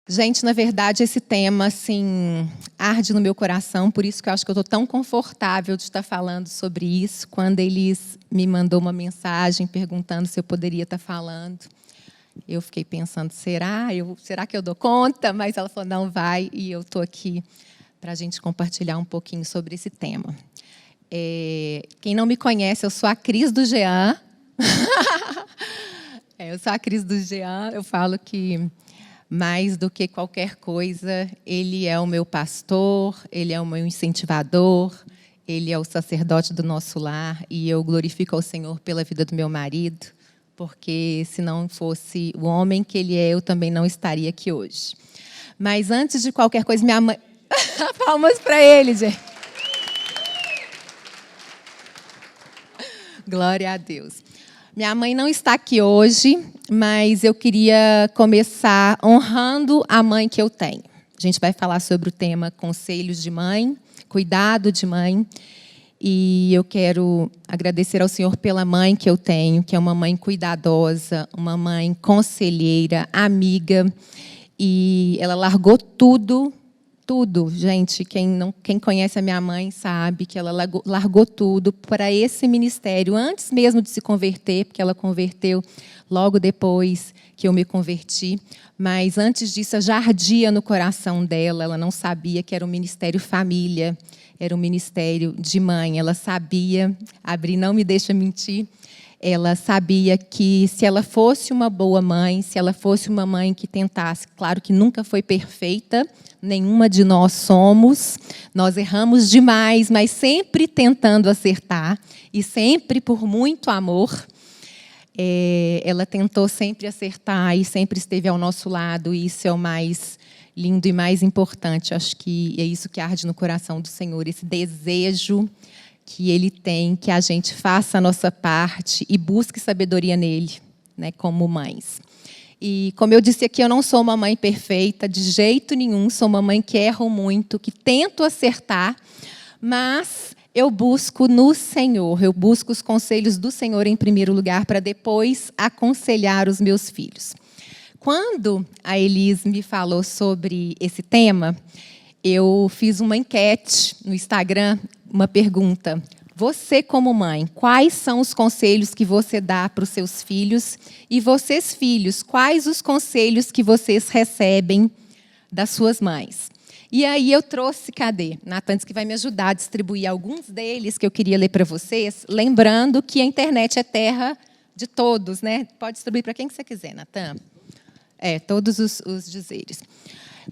Gente, na verdade, esse tema, assim, arde no meu coração, por isso que eu acho que eu estou tão confortável de estar falando sobre isso. Quando Elis me mandou uma mensagem perguntando se eu poderia estar falando, eu fiquei pensando, será que eu dou conta? Mas ela falou, não, vai, e eu estou aqui para a gente compartilhar um pouquinho sobre esse tema. Quem não me conhece, eu sou a Cris do Jean. Eu sou a Cris do Jean, eu falo que mais do que qualquer coisa, ele é o meu pastor, ele é o meu incentivador, ele é o sacerdote do nosso lar e eu glorifico ao Senhor pela vida do meu marido, porque se não fosse o homem que ele é, eu também não estaria aqui hoje. Mas antes de qualquer coisa, minha mãe... Palmas para ele, gente. Glória a Deus. Minha mãe não está aqui hoje, mas eu queria começar honrando a mãe que eu tenho. A gente vai falar sobre o tema conselhos de mãe, cuidado de mãe. E eu quero agradecer ao Senhor pela mãe que eu tenho, que é uma mãe cuidadosa, uma mãe conselheira, amiga. E ela largou tudo. Tudo, gente, quem conhece a minha mãe sabe que ela largou tudo para esse ministério, antes mesmo de se converter, porque ela converteu logo depois que eu me converti. Mas antes disso, já ardia no coração dela, ela não sabia que era um ministério família, era um ministério de mãe. Ela sabia, a Bri não me deixa mentir, ela sabia que se ela fosse uma boa mãe, se ela fosse uma mãe que tentasse, claro que nunca foi perfeita, nenhuma de nós somos, nós erramos demais, mas sempre tentando acertar, e sempre por muito amor. Ela tentou sempre acertar e sempre esteve ao nosso lado, e isso é o mais lindo e mais importante. Acho que é isso que arde no coração do Senhor, esse desejo que Ele tem, que a gente faça a nossa parte e busque sabedoria nele, né, como mães. E, como eu disse aqui, eu não sou uma mãe perfeita, de jeito nenhum. Sou uma mãe que erro muito, que tento acertar, mas eu busco no Senhor, eu busco os conselhos do Senhor em primeiro lugar, para depois aconselhar os meus filhos. Quando a Elis me falou sobre esse tema, eu fiz uma enquete no Instagram, uma pergunta. Você, como mãe, quais são os conselhos que você dá para os seus filhos? E vocês, filhos, quais os conselhos que vocês recebem das suas mães? E aí eu trouxe, cadê? Natan que vai me ajudar a distribuir alguns deles que eu queria ler para vocês, lembrando que a internet é terra de todos, né? Pode distribuir para quem que você quiser, Natan. Todos os dizeres.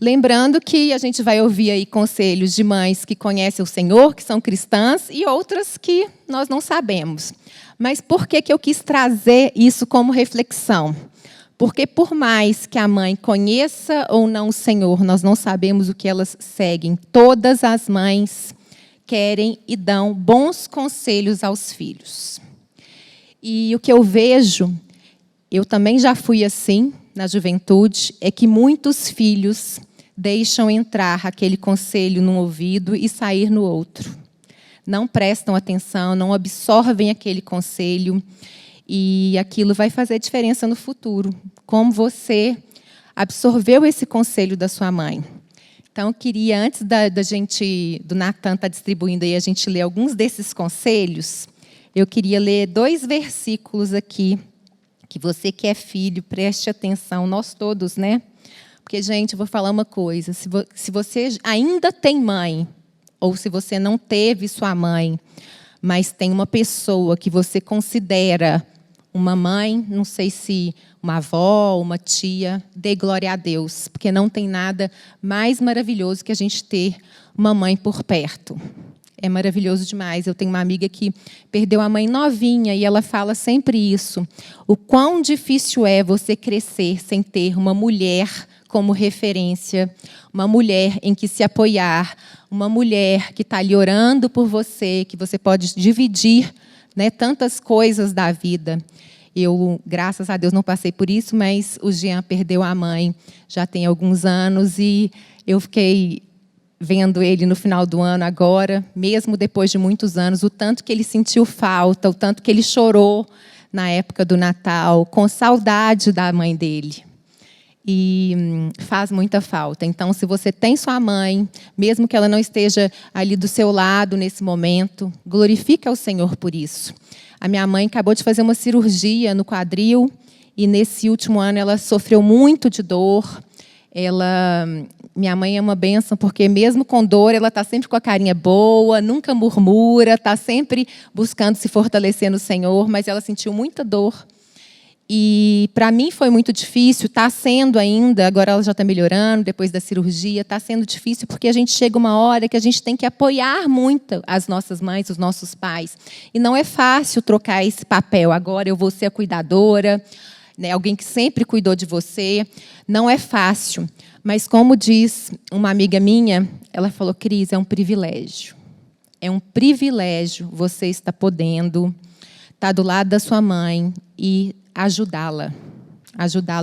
Lembrando que a gente vai ouvir aí conselhos de mães que conhecem o Senhor, que são cristãs, e outras que nós não sabemos. Mas por que eu quis trazer isso como reflexão? Porque por mais que a mãe conheça ou não o Senhor, nós não sabemos o que elas seguem. Todas as mães querem e dão bons conselhos aos filhos. E o que eu vejo, eu também já fui assim, na juventude, é que muitos filhos deixam entrar aquele conselho num ouvido e sair no outro. Não prestam atenção, não absorvem aquele conselho e aquilo vai fazer diferença no futuro. Como você absorveu esse conselho da sua mãe. Então, eu queria, antes do Natan estar distribuindo aí, a gente ler alguns desses conselhos, eu queria ler 2 versículos aqui, que você que é filho, preste atenção, nós todos, né? Porque, gente, eu vou falar uma coisa, se você ainda tem mãe, ou se você não teve sua mãe, mas tem uma pessoa que você considera uma mãe, não sei se uma avó, uma tia, dê glória a Deus, porque não tem nada mais maravilhoso que a gente ter uma mãe por perto. É maravilhoso demais. Eu tenho uma amiga que perdeu a mãe novinha e ela fala sempre isso. O quão difícil é você crescer sem ter uma mulher como referência, uma mulher em que se apoiar, uma mulher que está ali orando por você, que você pode dividir, né, tantas coisas da vida. Eu, graças a Deus, não passei por isso, mas o Jean perdeu a mãe já tem alguns anos e eu fiquei vendo ele no final do ano agora, mesmo depois de muitos anos, o tanto que ele sentiu falta, o tanto que ele chorou na época do Natal, com saudade da mãe dele. e faz muita falta. Então, se você tem sua mãe, mesmo que ela não esteja ali do seu lado nesse momento, glorifique ao Senhor por isso. A minha mãe acabou de fazer uma cirurgia no quadril e nesse último ano ela sofreu muito de dor. Minha mãe é uma bênção porque mesmo com dor ela está sempre com a carinha boa, nunca murmura, está sempre buscando se fortalecer no Senhor, mas ela sentiu muita dor. E para mim foi muito difícil, está sendo ainda, agora ela já está melhorando, depois da cirurgia, está sendo difícil porque a gente chega uma hora que a gente tem que apoiar muito as nossas mães, os nossos pais. E não é fácil trocar esse papel, agora eu vou ser a cuidadora, né, alguém que sempre cuidou de você, não é fácil. Mas como diz uma amiga minha, ela falou, Cris, é um privilégio. É um privilégio você estar podendo estar do lado da sua mãe e ajudá-la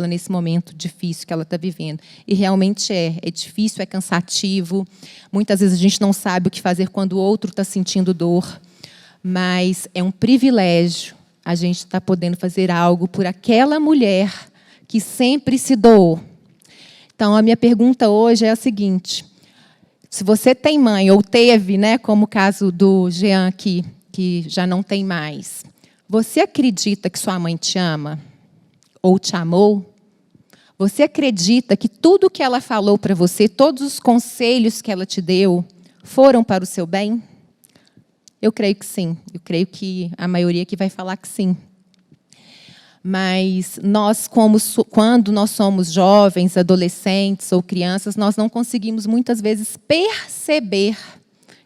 nesse momento difícil que ela está vivendo. E realmente é difícil, é cansativo. Muitas vezes a gente não sabe o que fazer quando o outro está sentindo dor, mas é um privilégio a gente estar podendo fazer algo por aquela mulher que sempre se doou. Então, a minha pergunta hoje é a seguinte, se você tem mãe, ou teve, né, como o caso do Jean aqui, que já não tem mais, você acredita que sua mãe te ama? Ou te amou? Você acredita que tudo que ela falou para você, todos os conselhos que ela te deu, foram para o seu bem? Eu creio que sim. Eu creio que a maioria aqui vai falar que sim. Mas nós, quando nós somos jovens, adolescentes ou crianças, nós não conseguimos muitas vezes perceber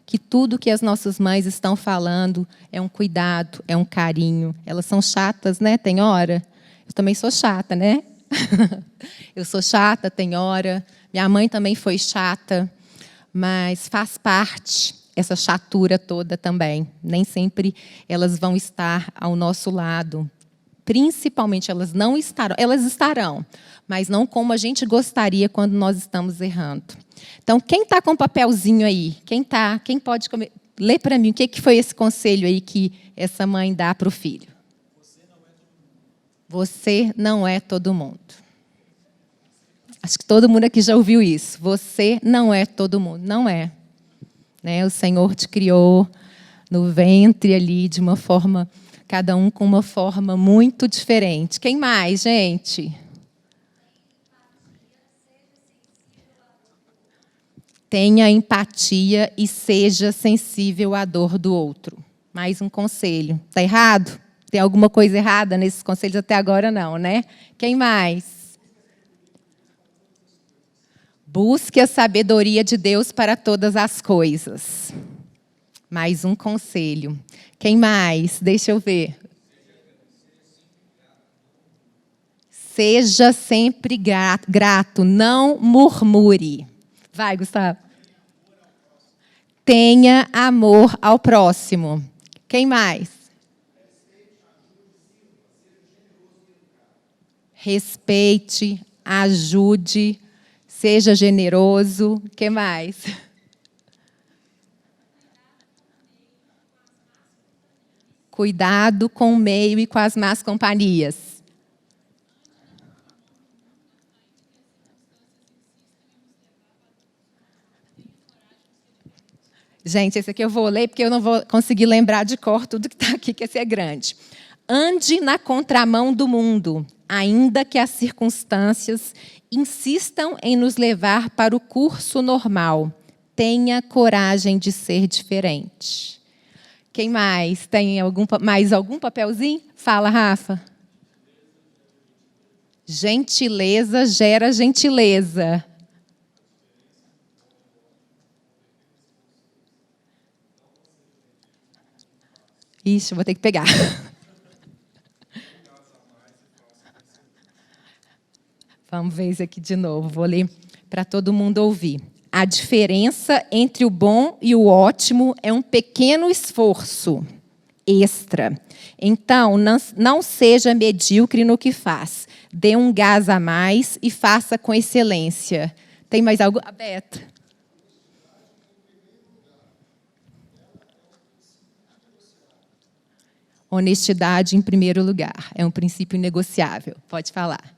que tudo que as nossas mães estão falando é um cuidado, é um carinho. Elas são chatas, né? Tem hora. Eu também sou chata, né? Eu sou chata, tem hora. Minha mãe também foi chata, mas faz parte essa chatura toda também. Nem sempre elas vão estar ao nosso lado. Principalmente, elas estarão, mas não como a gente gostaria quando nós estamos errando. Então, quem está com o papelzinho aí? Quem pode ler para mim o que foi esse conselho aí que essa mãe dá para o filho? Você não é todo mundo. Acho que todo mundo aqui já ouviu isso. Você não é todo mundo. Não é. Né? O Senhor te criou no ventre ali de uma forma, cada um com uma forma muito diferente. Quem mais, gente? Tenha empatia e seja sensível à dor do outro. Mais um conselho. Está errado? Tem alguma coisa errada nesses conselhos até agora? Não, né? Quem mais? Busque a sabedoria de Deus para todas as coisas. Mais um conselho. Quem mais? Deixa eu ver. Seja sempre grato, não murmure. Vai, Gustavo. Tenha amor ao próximo. Quem mais? Respeite, ajude, seja generoso. Quem mais? Cuidado com o meio e com as más companhias. Gente, esse aqui eu vou ler porque eu não vou conseguir lembrar de cor tudo que está aqui, que esse é grande. Ande na contramão do mundo, ainda que as circunstâncias insistam em nos levar para o curso normal. Tenha coragem de ser diferente. Quem mais? Tem mais algum papelzinho? Fala, Rafa. Gentileza gera gentileza. Ixi, vou ter que pegar. Vamos ver isso aqui de novo. Vou ler para todo mundo ouvir. A diferença entre o bom e o ótimo é um pequeno esforço extra. Então, não seja medíocre no que faz. Dê um gás a mais e faça com excelência. Tem mais algo? Beto. Honestidade em primeiro lugar. É um princípio inegociável. Pode falar.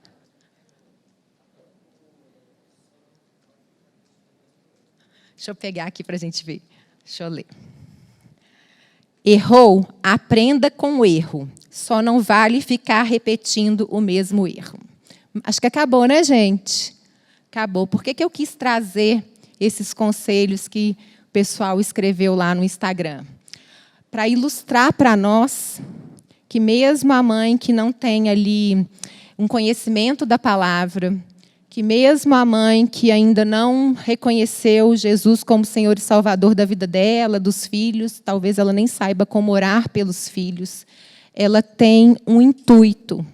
Deixa eu pegar aqui para a gente ver. Deixa eu ler. Errou, aprenda com o erro. Só não vale ficar repetindo o mesmo erro. Acho que acabou, né, gente? Acabou. Por que eu quis trazer esses conselhos que o pessoal escreveu lá no Instagram? Para ilustrar para nós que mesmo a mãe que não tem ali um conhecimento da palavra, que mesmo a mãe que ainda não reconheceu Jesus como Senhor e Salvador da vida dela, dos filhos, talvez ela nem saiba como orar pelos filhos, ela tem um intuito,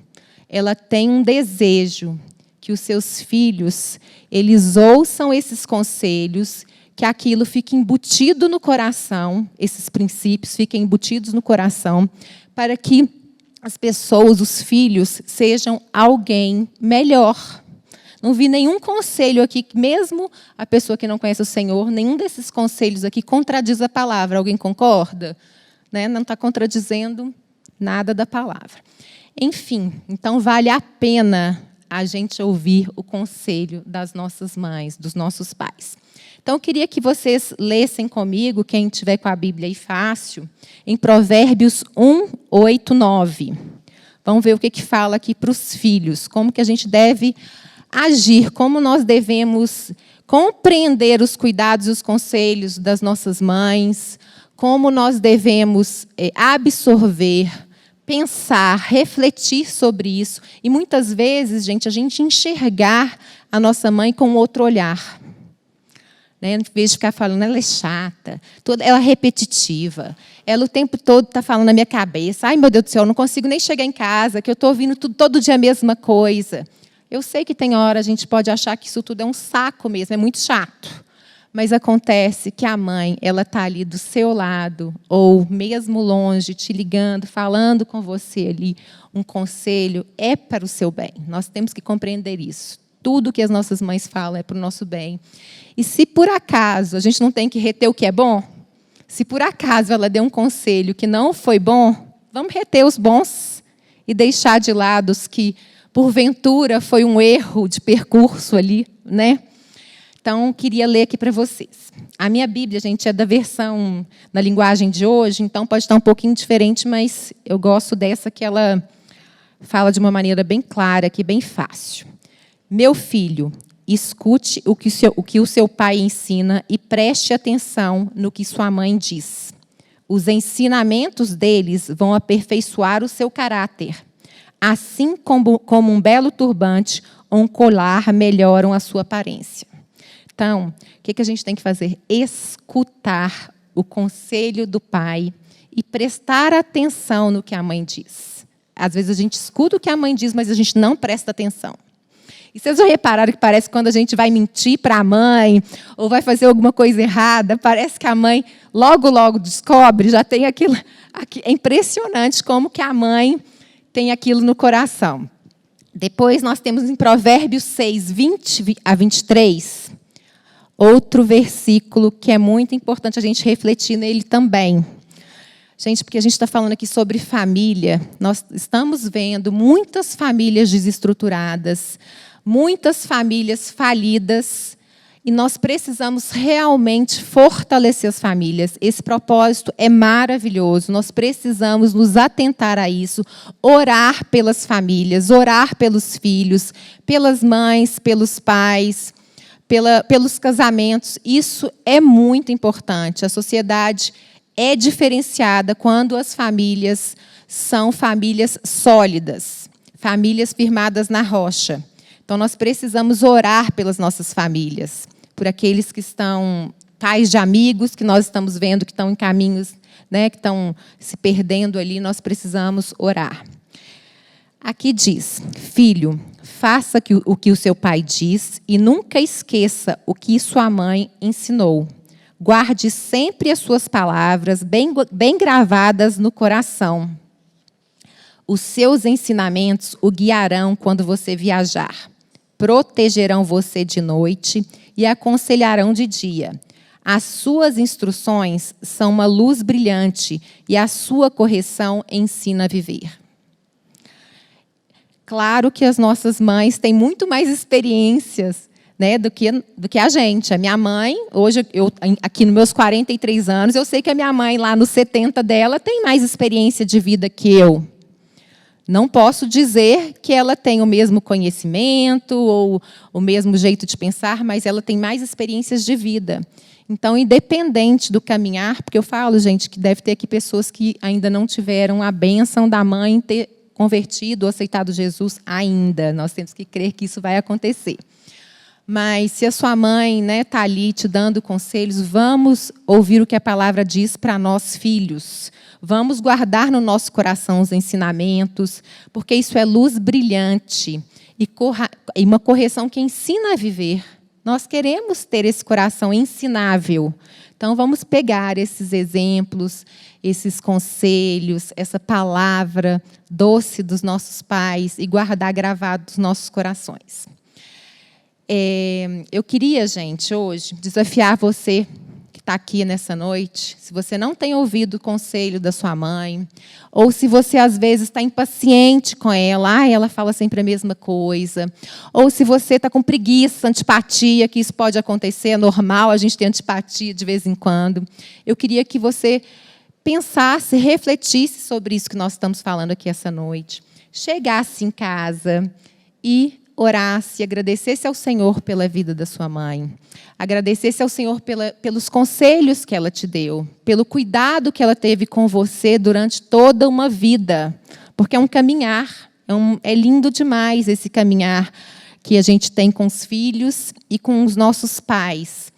ela tem um desejo que os seus filhos, eles ouçam esses conselhos, que aquilo fique embutido no coração, esses princípios fiquem embutidos no coração, para que as pessoas, os filhos, sejam alguém melhor. Não vi nenhum conselho aqui, mesmo a pessoa que não conhece o Senhor, nenhum desses conselhos aqui contradiz a palavra. Alguém concorda? Né? Não está contradizendo nada da palavra. Enfim, então vale a pena a gente ouvir o conselho das nossas mães, dos nossos pais. Então, eu queria que vocês lessem comigo, quem tiver com a Bíblia aí fácil, em Provérbios 1, 8, 9. Vamos ver o que fala aqui para os filhos, como que a gente deve agir, como nós devemos compreender os cuidados e os conselhos das nossas mães, como nós devemos absorver, pensar, refletir sobre isso. E muitas vezes, gente, a gente enxergar a nossa mãe com outro olhar. Né? Em vez de ficar falando, ela é chata, ela é repetitiva, ela o tempo todo está falando na minha cabeça, ai meu Deus do céu, eu não consigo nem chegar em casa, que eu estou ouvindo todo dia a mesma coisa. Eu sei que tem hora a gente pode achar que isso tudo é um saco mesmo, é muito chato. Mas acontece que a mãe, ela está ali do seu lado, ou mesmo longe, te ligando, falando com você ali, um conselho é para o seu bem. Nós temos que compreender isso. Tudo que as nossas mães falam é para o nosso bem. E se por acaso a gente não tem que reter o que é bom, se por acaso ela deu um conselho que não foi bom, vamos reter os bons e deixar de lado os que, porventura, foi um erro de percurso ali, né? Então, queria ler aqui para vocês. A minha Bíblia, gente, é da versão na linguagem de hoje, então pode estar um pouquinho diferente, mas eu gosto dessa que ela fala de uma maneira bem clara, aqui, bem fácil. Meu filho, escute o que o seu pai ensina e preste atenção no que sua mãe diz. Os ensinamentos deles vão aperfeiçoar o seu caráter, assim como um belo turbante ou um colar melhoram a sua aparência. Então, o que a gente tem que fazer? Escutar o conselho do pai e prestar atenção no que a mãe diz. Às vezes a gente escuta o que a mãe diz, mas a gente não presta atenção. E vocês já repararam que parece que quando a gente vai mentir para a mãe ou vai fazer alguma coisa errada, parece que a mãe logo, logo descobre, já tem aquilo. É impressionante como que a mãe tem aquilo no coração. Depois nós temos em Provérbios 6, 20 a 23, outro versículo que é muito importante a gente refletir nele também. Gente, porque a gente está falando aqui sobre família, nós estamos vendo muitas famílias desestruturadas, muitas famílias falidas, e nós precisamos realmente fortalecer as famílias. Esse propósito é maravilhoso, nós precisamos nos atentar a isso, orar pelas famílias, orar pelos filhos, pelas mães, pelos pais, pelos casamentos. Isso é muito importante. A sociedade é diferenciada quando as famílias são famílias sólidas, famílias firmadas na rocha. Então, nós precisamos orar pelas nossas famílias, por aqueles que estão pais de amigos, que nós estamos vendo que estão em caminhos, né, que estão se perdendo ali, nós precisamos orar. Aqui diz, filho, faça o que o seu pai diz e nunca esqueça o que sua mãe ensinou. Guarde sempre as suas palavras bem gravadas no coração. Os seus ensinamentos o guiarão quando você viajar. Protegerão você de noite e aconselharão de dia. As suas instruções são uma luz brilhante e a sua correção ensina a viver. Claro que as nossas mães têm muito mais experiências, né, do que a gente. A minha mãe, hoje, aqui nos meus 43 anos, eu sei que a minha mãe, lá nos 70 dela, tem mais experiência de vida que eu. Não posso dizer que ela tem o mesmo conhecimento ou o mesmo jeito de pensar, mas ela tem mais experiências de vida. Então, independente do caminhar, porque eu falo, gente, que deve ter aqui pessoas que ainda não tiveram a bênção da mãe ter convertido ou aceitado Jesus ainda. Nós temos que crer que isso vai acontecer. Mas se a sua mãe está ali te dando conselhos, vamos ouvir o que a palavra diz para nós, filhos. Vamos guardar no nosso coração os ensinamentos, porque isso é luz brilhante e uma correção que ensina a viver. Nós queremos ter esse coração ensinável. Então, vamos pegar esses exemplos, esses conselhos, essa palavra doce dos nossos pais e guardar gravado nos nossos corações. Eu queria, gente, hoje, desafiar você que está aqui nessa noite, se você não tem ouvido o conselho da sua mãe, ou se você, às vezes, está impaciente com ela, ela fala sempre a mesma coisa, ou se você está com preguiça, antipatia, que isso pode acontecer, é normal a gente ter antipatia de vez em quando. Eu queria que você pensasse, refletisse sobre isso que nós estamos falando aqui essa noite, chegasse em casa e orasse, agradecesse ao Senhor pela vida da sua mãe, agradecesse ao Senhor pelos conselhos que ela te deu, pelo cuidado que ela teve com você durante toda uma vida, porque é um caminhar, é lindo demais esse caminhar que a gente tem com os filhos e com os nossos pais.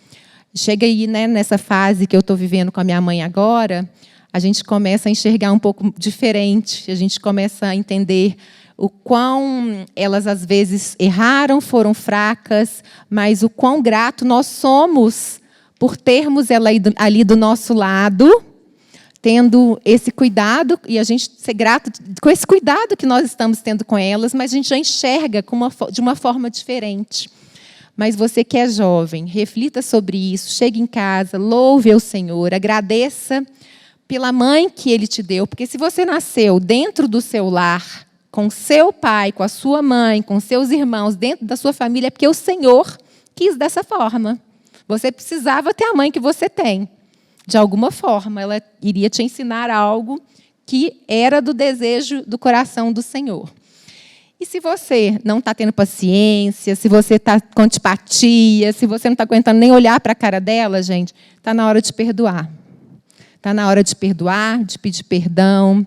Chega aí, né, nessa fase que eu estou vivendo com a minha mãe agora, a gente começa a enxergar um pouco diferente, a gente começa a entender o quão elas, às vezes, erraram, foram fracas, mas o quão grato nós somos por termos ela ali do nosso lado, tendo esse cuidado, e a gente ser grato com esse cuidado que nós estamos tendo com elas, mas a gente já enxerga de uma forma diferente. Mas você que é jovem, reflita sobre isso, chegue em casa, louve ao Senhor, agradeça pela mãe que Ele te deu, porque se você nasceu dentro do seu lar, com seu pai, com a sua mãe, com seus irmãos, dentro da sua família, é porque o Senhor quis dessa forma. Você precisava ter a mãe que você tem. De alguma forma, ela iria te ensinar algo que era do desejo do coração do Senhor. E se você não está tendo paciência, se você está com antipatia, se você não está aguentando nem olhar para a cara dela, gente, está na hora de perdoar. Está na hora de perdoar, de pedir perdão,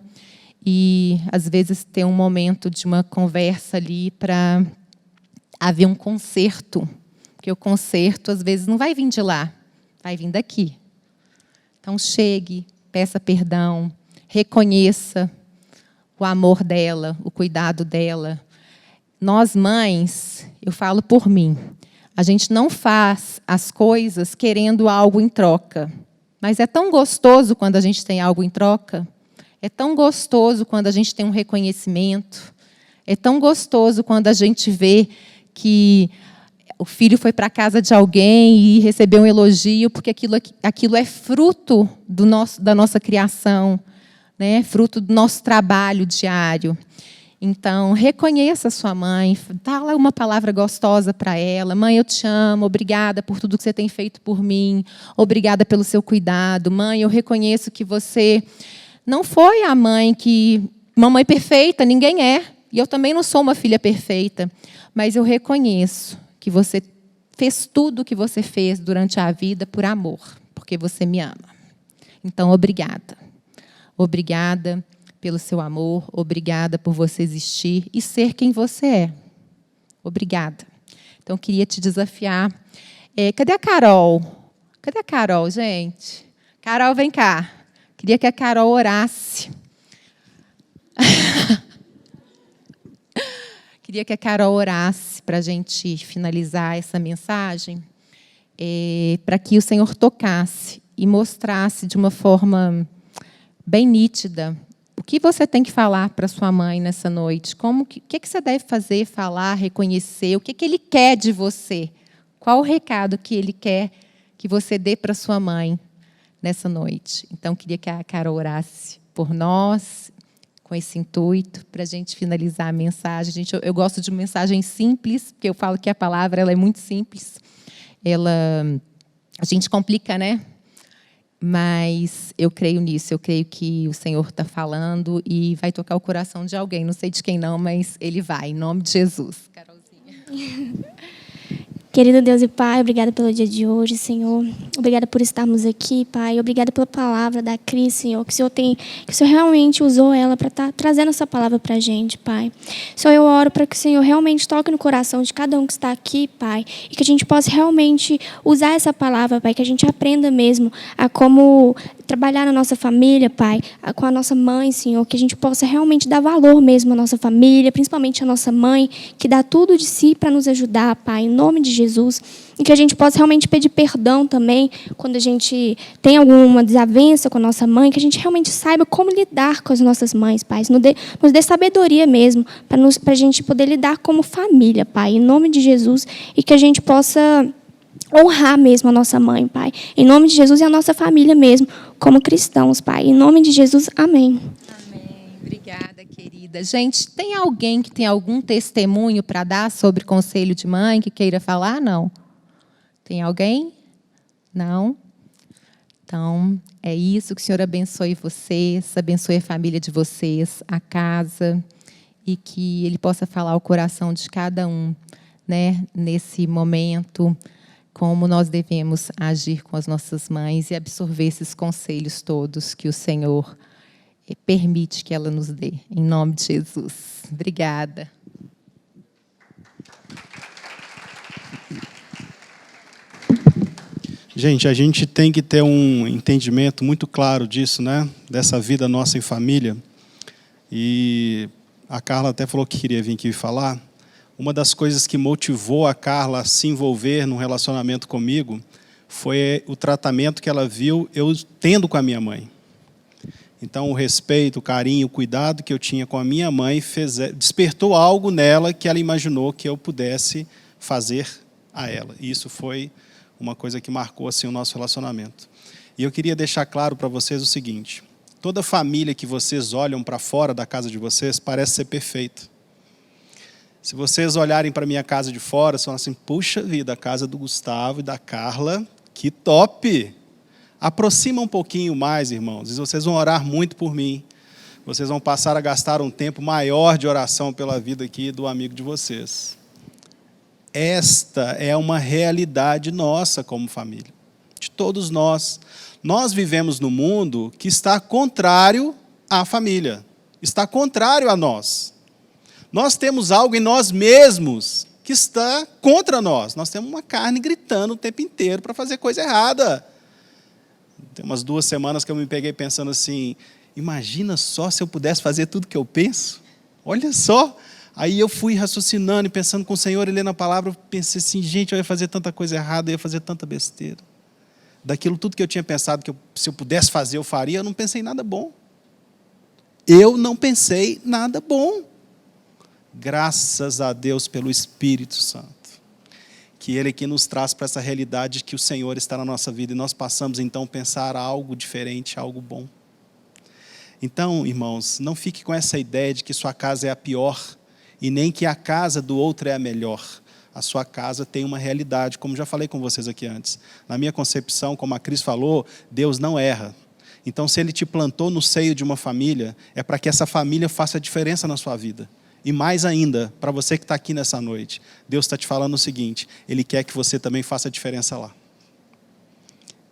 e, às vezes, ter um momento de uma conversa ali para haver um conserto. Porque o conserto, às vezes, não vai vir de lá, vai vir daqui. Então, chegue, peça perdão, reconheça o amor dela, o cuidado dela. Nós, mães, eu falo por mim, a gente não faz as coisas querendo algo em troca. Mas é tão gostoso quando a gente tem algo em troca. É tão gostoso quando a gente tem um reconhecimento. É tão gostoso quando a gente vê que o filho foi para a casa de alguém e recebeu um elogio, porque aquilo é fruto da nossa criação, né? Fruto do nosso trabalho diário. Então, reconheça a sua mãe, fala uma palavra gostosa para ela. Mãe, eu te amo, obrigada por tudo que você tem feito por mim, obrigada pelo seu cuidado. Mãe, eu reconheço que você não foi a mãe uma mãe perfeita, ninguém é. E eu também não sou uma filha perfeita. Mas eu reconheço que você fez tudo o que você fez durante a vida por amor, porque você me ama. Então, obrigada. Obrigada pelo seu amor, obrigada por você existir e ser quem você é. Obrigada. Então, eu queria te desafiar. Cadê a Carol? Cadê a Carol, gente? Carol, vem cá. Queria que a Carol orasse. Queria que a Carol orasse para a gente finalizar essa mensagem, para que o Senhor tocasse e mostrasse de uma forma bem nítida o que você tem que falar para sua mãe nessa noite. O que você deve fazer, falar, reconhecer, o que Ele quer de você. Qual o recado que Ele quer que você dê para sua mãe nessa noite. Então, queria que a Carol orasse por nós, com esse intuito, para a gente finalizar a mensagem. Gente, eu gosto de mensagem simples, porque eu falo que a palavra ela é muito simples. A gente complica, né? Mas eu creio nisso, eu creio que o Senhor está falando e vai tocar o coração de alguém. Não sei de quem não, mas Ele vai, em nome de Jesus. Carolzinha. Querido Deus e Pai, obrigada pelo dia de hoje, Senhor. Obrigada por estarmos aqui, Pai. Obrigada pela palavra da Cris, Senhor, que o Senhor realmente usou ela para estar trazendo essa palavra para a gente, Pai. Senhor, eu oro para que o Senhor realmente toque no coração de cada um que está aqui, Pai, e que a gente possa realmente usar essa palavra, Pai, que a gente aprenda mesmo a como trabalhar na nossa família, Pai, com a nossa mãe, Senhor, que a gente possa realmente dar valor mesmo à nossa família, principalmente à nossa mãe, que dá tudo de si para nos ajudar, Pai, em nome de Jesus. E que a gente possa realmente pedir perdão também quando a gente tem alguma desavença com a nossa mãe, que a gente realmente saiba como lidar com as nossas mães, Pai. Nos dê sabedoria mesmo, para a gente poder lidar como família, Pai, em nome de Jesus, e que a gente possa honrar mesmo a nossa mãe, Pai, em nome de Jesus, e a nossa família mesmo, como cristãos, Pai. Em nome de Jesus, amém. Amém. Obrigada, querida. Gente, tem alguém que tem algum testemunho para dar sobre conselho de mãe que queira falar? Não? Tem alguém? Não? Então, é isso. Que o Senhor abençoe vocês, abençoe a família de vocês, a casa, e que Ele possa falar ao coração de cada um, né, nesse momento, como nós devemos agir com as nossas mães e absorver esses conselhos todos que o Senhor permite que ela nos dê. Em nome de Jesus. Obrigada. Gente, a gente tem que ter um entendimento muito claro disso, né? Dessa vida nossa em família. E a Carla até falou que queria vir aqui falar. Uma das coisas que motivou a Carla a se envolver num relacionamento comigo foi o tratamento que ela viu eu tendo com a minha mãe. Então, o respeito, o carinho, o cuidado que eu tinha com a minha mãe despertou algo nela que ela imaginou que eu pudesse fazer a ela. E isso foi uma coisa que marcou assim, o nosso relacionamento. E eu queria deixar claro para vocês o seguinte: toda família que vocês olham para fora da casa de vocês parece ser perfeita. Se vocês olharem para a minha casa de fora, vocês falam assim: puxa vida, a casa do Gustavo e da Carla, que top! Aproxima um pouquinho mais, irmãos, e vocês vão orar muito por mim. Vocês vão passar a gastar um tempo maior de oração pela vida aqui do amigo de vocês. Esta é uma realidade nossa como família, de todos nós. Nós vivemos num mundo que está contrário à família, está contrário a nós. Nós temos algo em nós mesmos que está contra nós. Nós temos uma carne gritando o tempo inteiro para fazer coisa errada. Tem umas 2 semanas que eu me peguei pensando assim: imagina só se eu pudesse fazer tudo que eu penso. Olha só. Aí eu fui raciocinando e pensando com o Senhor e lendo a palavra, eu pensei assim: gente, eu ia fazer tanta coisa errada, eu ia fazer tanta besteira. Daquilo tudo que eu tinha pensado que se eu pudesse fazer, eu faria, eu não pensei em nada bom. Eu não pensei nada bom. Graças a Deus pelo Espírito Santo, que Ele aqui nos traz para essa realidade que o Senhor está na nossa vida, e nós passamos então a pensar algo diferente, algo bom. Então, irmãos, não fique com essa ideia de que sua casa é a pior, e nem que a casa do outro é a melhor. A sua casa tem uma realidade, como já falei com vocês aqui antes. Na minha concepção, como a Cris falou, Deus não erra. Então, se Ele te plantou no seio de uma família, é para que essa família faça diferença na sua vida. E mais ainda, para você que está aqui nessa noite, Deus está te falando o seguinte: Ele quer que você também faça diferença lá.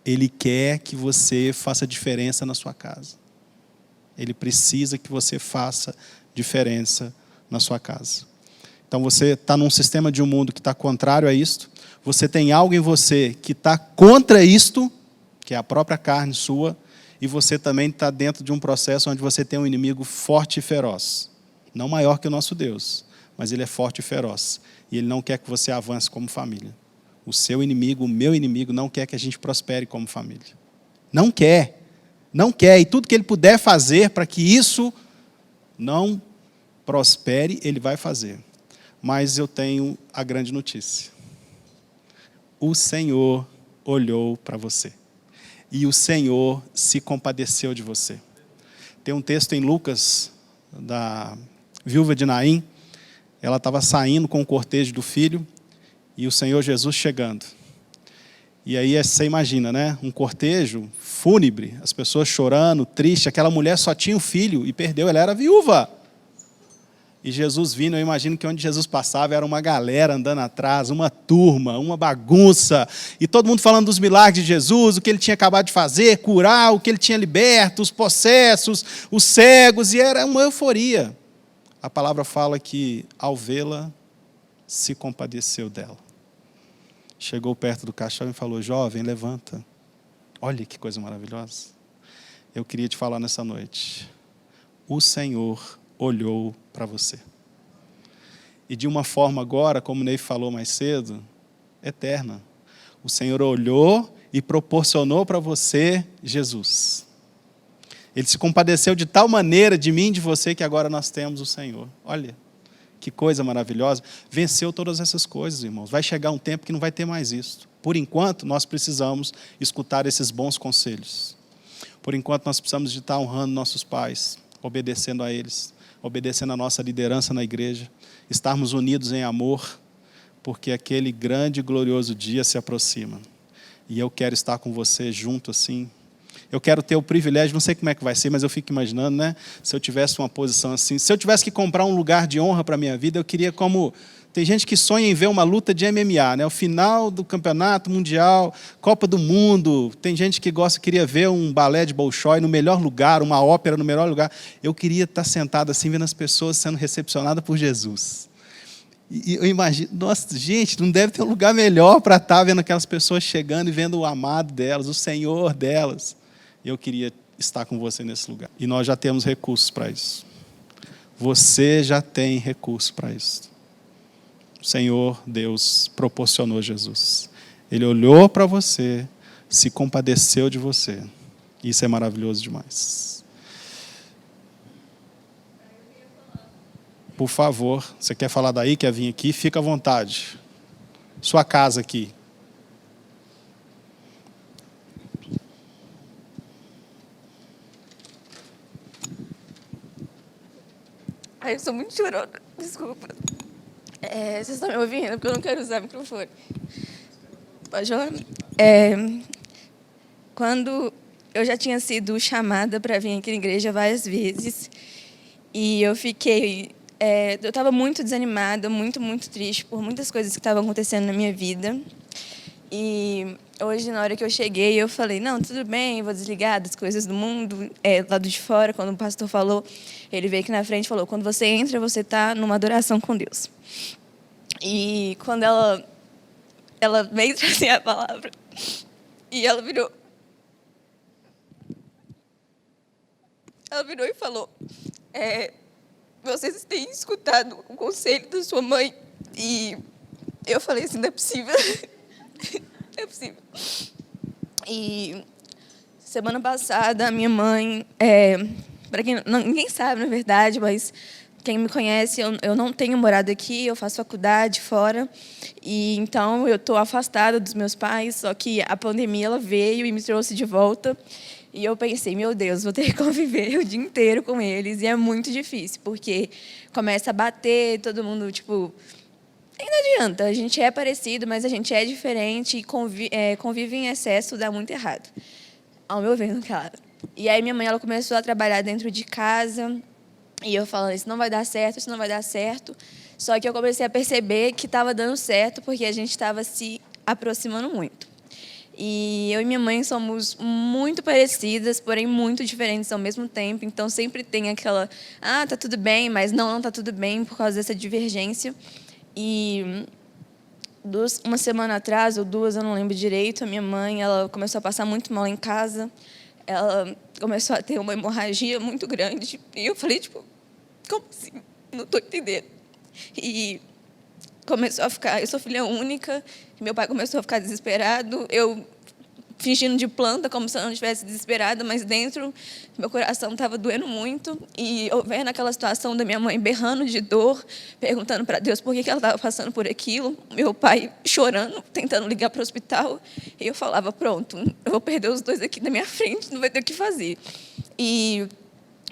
Ele quer que você faça diferença na sua casa. Ele precisa que você faça diferença na sua casa. Então você está num sistema de um mundo que está contrário a isto. Você tem algo em você que está contra isto, que é a própria carne sua. E você também está dentro de um processo onde você tem um inimigo forte e feroz. Não maior que o nosso Deus, mas Ele é forte e feroz. E Ele não quer que você avance como família. O seu inimigo, o meu inimigo, não quer que a gente prospere como família. Não quer. Não quer. E tudo que ele puder fazer para que isso não prospere, ele vai fazer. Mas eu tenho a grande notícia. O Senhor olhou para você. E o Senhor se compadeceu de você. Tem um texto em Lucas, da viúva de Naim, ela estava saindo com o cortejo do filho e o Senhor Jesus chegando. E aí você imagina, né? Um cortejo fúnebre, as pessoas chorando, triste. Aquela mulher só tinha um filho e perdeu, ela era viúva. E Jesus vindo, eu imagino que onde Jesus passava era uma galera andando atrás, uma turma, uma bagunça. E todo mundo falando dos milagres de Jesus, o que ele tinha acabado de fazer, curar, o que ele tinha liberto, os possessos, os cegos, e era uma euforia. A palavra fala que, ao vê-la, se compadeceu dela. Chegou perto do caixão e falou: jovem, levanta. Olha que coisa maravilhosa. Eu queria te falar nessa noite. O Senhor olhou para você. E de uma forma agora, como o Ney falou mais cedo, eterna. O Senhor olhou e proporcionou para você Jesus. Ele se compadeceu de tal maneira de mim e de você que agora nós temos o Senhor. Olha, que coisa maravilhosa. Venceu todas essas coisas, irmãos. Vai chegar um tempo que não vai ter mais isso. Por enquanto, nós precisamos escutar esses bons conselhos. Por enquanto, nós precisamos de estar honrando nossos pais, obedecendo a eles, obedecendo a nossa liderança na igreja, estarmos unidos em amor, porque aquele grande e glorioso dia se aproxima. E eu quero estar com você junto assim. Eu quero ter o privilégio, não sei como é que vai ser, mas eu fico imaginando, né? Se eu tivesse uma posição assim, se eu tivesse que comprar um lugar de honra para a minha vida, eu queria como... Tem gente que sonha em ver uma luta de MMA, né? O final do campeonato mundial, Copa do Mundo. Tem gente que queria ver um balé de Bolshoi no melhor lugar, uma ópera no melhor lugar. Eu queria estar sentado assim, vendo as pessoas sendo recepcionadas por Jesus. E eu imagino, nossa, gente, não deve ter um lugar melhor para estar vendo aquelas pessoas chegando e vendo o amado delas, o Senhor delas. Eu queria estar com você nesse lugar. E nós já temos recursos para isso. Você já tem recursos para isso. O Senhor, Deus, proporcionou Jesus. Ele olhou para você, se compadeceu de você. Isso é maravilhoso demais. Por favor, você quer falar daí, quer vir aqui? Fica à vontade. Sua casa aqui. Ai, eu sou muito chorona, desculpa. Vocês estão me ouvindo? Porque eu não quero usar microfone. Pode falar? Quando eu já tinha sido chamada para vir aqui na igreja várias vezes, e eu fiquei... eu estava muito desanimada, muito, muito triste por muitas coisas que estavam acontecendo na minha vida. E hoje, na hora que eu cheguei, eu falei, não, tudo bem, vou desligar das coisas do mundo. Lado de fora, quando o pastor falou, ele veio aqui na frente e falou, quando você entra, você está numa adoração com Deus. E quando ela veio trazer a palavra, e ela virou e falou, vocês têm escutado o conselho da sua mãe? E eu falei assim, não é possível. Não é possível. E semana passada, a minha mãe, para quem ninguém sabe, na verdade, mas quem me conhece, eu não tenho morado aqui, eu faço faculdade fora, e então eu estou afastada dos meus pais, só que a pandemia ela veio e me trouxe de volta, e eu pensei, meu Deus, vou ter que conviver o dia inteiro com eles, e é muito difícil, porque começa a bater, todo mundo, tipo... E não adianta, a gente é parecido, mas a gente é diferente, e convive em excesso dá muito errado, ao meu ver, no caso. E aí minha mãe ela começou a trabalhar dentro de casa, e eu falando, isso não vai dar certo, isso não vai dar certo. Só que eu comecei a perceber que estava dando certo, porque a gente estava se aproximando muito. E eu e minha mãe somos muito parecidas, porém muito diferentes ao mesmo tempo. Então, sempre tem aquela, tá tudo bem, mas não tá tudo bem, por causa dessa divergência. E uma semana atrás, ou duas, eu não lembro direito, a minha mãe ela começou a passar muito mal em casa. Ela começou a ter uma hemorragia muito grande. E eu falei, tipo, como assim? Não estou entendendo. E começou a ficar... Eu sou filha única, meu pai começou a ficar desesperado. Eu fingindo de planta, como se eu não estivesse desesperada, mas dentro meu coração estava doendo muito. E eu vendo aquela situação da minha mãe berrando de dor, perguntando para Deus por que ela estava passando por aquilo. Meu pai chorando, tentando ligar para o hospital. E eu falava, pronto, eu vou perder os dois aqui na minha frente, não vai ter o que fazer. E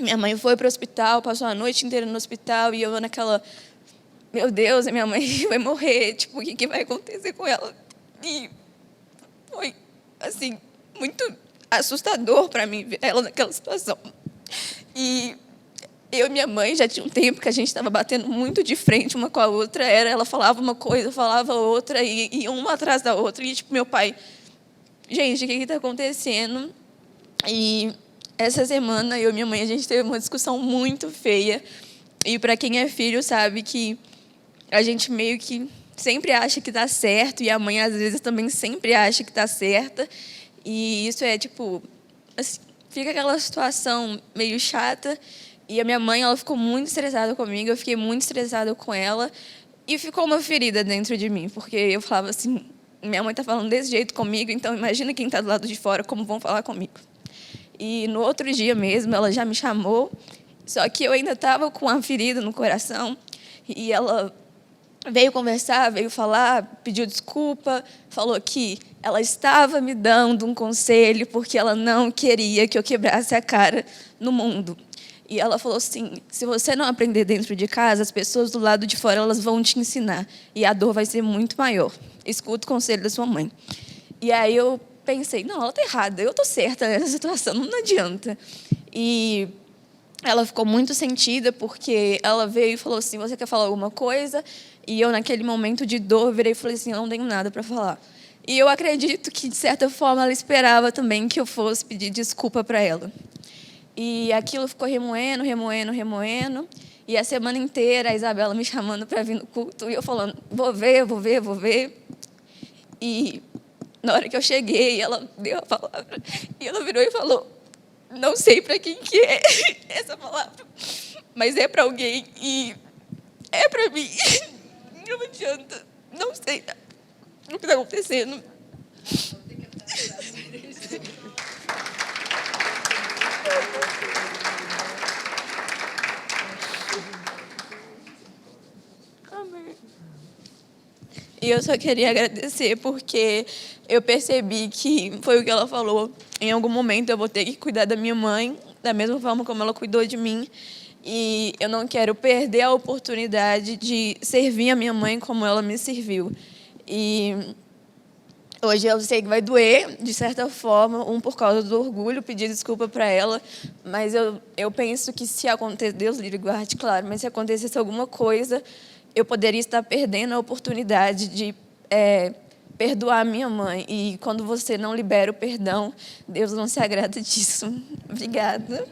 Minha mãe foi para o hospital, passou a noite inteira no hospital, e eu naquela, meu Deus, a minha mãe vai morrer, tipo, o que vai acontecer com ela? E foi, assim, muito assustador para mim ver ela naquela situação. E eu e minha mãe já tinha um tempo que a gente estava batendo muito de frente uma com a outra. Ela falava uma coisa, eu falava outra, e uma atrás da outra. E, tipo, meu pai, gente, o que está acontecendo? E essa semana, eu e minha mãe, a gente teve uma discussão muito feia. E para quem é filho sabe que a gente meio que sempre acha que está certo, e a mãe, às vezes, também sempre acha que está certa. E isso é, tipo, assim, fica aquela situação meio chata. E a minha mãe, ela ficou muito estressada comigo, eu fiquei muito estressada com ela. E ficou uma ferida dentro de mim, porque eu falava assim, minha mãe está falando desse jeito comigo, então imagina quem está do lado de fora, como vão falar comigo. E no outro dia mesmo, ela já me chamou, só que eu ainda estava com a ferida no coração, e ela veio conversar, veio falar, pediu desculpa, falou que ela estava me dando um conselho porque ela não queria que eu quebrasse a cara no mundo. E ela falou assim, se você não aprender dentro de casa, as pessoas do lado de fora elas vão te ensinar, e a dor vai ser muito maior. Escuta o conselho da sua mãe. E aí eu pensei, não, ela está errada, eu estou certa nessa situação, não adianta. E ela ficou muito sentida, porque ela veio e falou assim, você quer falar alguma coisa? E eu, naquele momento de dor, virei e falei assim, eu não tenho nada para falar. E eu acredito que, de certa forma, ela esperava também que eu fosse pedir desculpa para ela. E aquilo ficou remoendo. E a semana inteira, a Isabela me chamando para vir no culto, e eu falando, vou ver. E na hora que eu cheguei, ela deu a palavra, e ela virou e falou, não sei para quem que é essa palavra, mas é para alguém, e é para mim. Não adianta, não sei o que está acontecendo. Amém. E eu só queria agradecer, porque eu percebi que foi o que ela falou. Em algum momento eu vou ter que cuidar da minha mãe, da mesma forma como ela cuidou de mim. E eu não quero perder a oportunidade de servir a minha mãe como ela me serviu. E hoje eu sei que vai doer, de certa forma, por causa do orgulho, pedir desculpa para ela, mas eu penso que se acontecer, Deus livre e guarde, claro, mas se acontecesse alguma coisa, eu poderia estar perdendo a oportunidade de perdoar a minha mãe. E quando você não libera o perdão, Deus não se agrada disso. Obrigada.